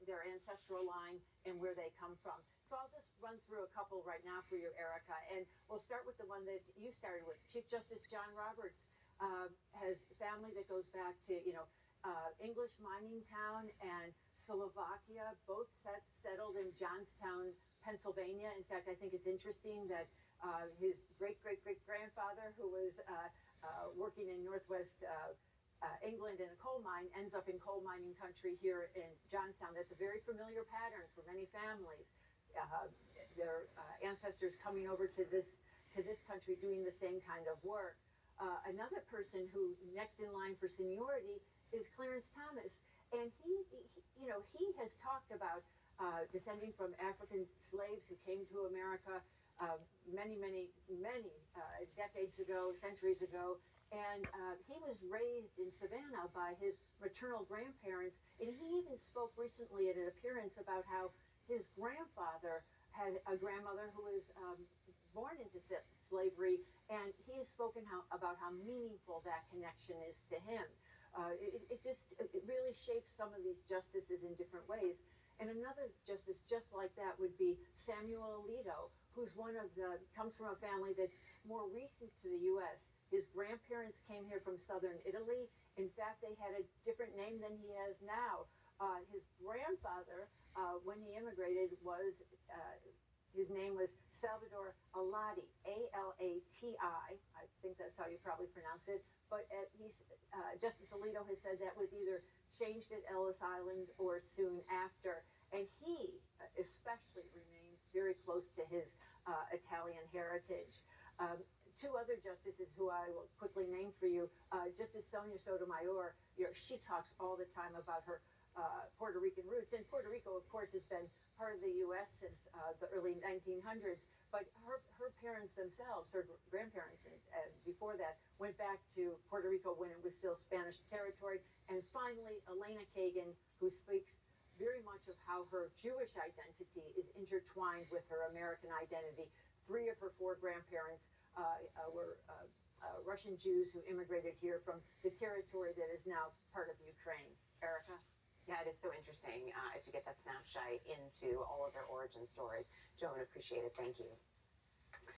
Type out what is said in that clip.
their ancestral line and where they come from. So I'll just run through a couple right now for you, Erica, and we'll start with the one that you started with. Chief Justice John Roberts has family that goes back to, English mining town and Slovakia, both settled in Johnstown, Pennsylvania. In fact, I think it's interesting that his great-great-great-grandfather, who was working in Northwest England in a coal mine, ends up in coal mining country here in Johnstown. That's a very familiar pattern for many families. Their ancestors coming over to this country doing the same kind of work. Another person who next in line for seniority is Clarence Thomas, and he has talked about descending from African slaves who came to America many decades ago, centuries ago, and he was raised in Savannah by his maternal grandparents, and he even spoke recently at an appearance about how his grandfather had a grandmother who was born into slavery, and he has spoken about how meaningful that connection is to him. It really shapes some of these justices in different ways. And another justice just like that would be Samuel Alito, who's comes from a family that's more recent to the U.S. His grandparents came here from southern Italy. In fact, they had a different name than he has now. His grandfather, when he immigrated, his name was Salvador Alati, A-L-A-T-I. I think that's how you probably pronounce it. But Justice Alito has said that was either changed at Ellis Island or soon after. And he especially remains very close to his Italian heritage. Two other justices who I will quickly name for you, Justice Sonia Sotomayor, she talks all the time about her Puerto Rican roots. And Puerto Rico, of course, has been part of the U.S. since the early 1900s. But her parents themselves, her grandparents, and before that, went back to Puerto Rico when it was still Spanish territory. And finally, Elena Kagan, who speaks very much of how her Jewish identity is intertwined with her American identity. 3 of her 4 grandparents were Russian Jews who immigrated here from the territory that is now part of Ukraine. Erica? Yeah, it is so interesting as you get that snapshot into all of their origin stories. Joan, appreciate it. Thank you.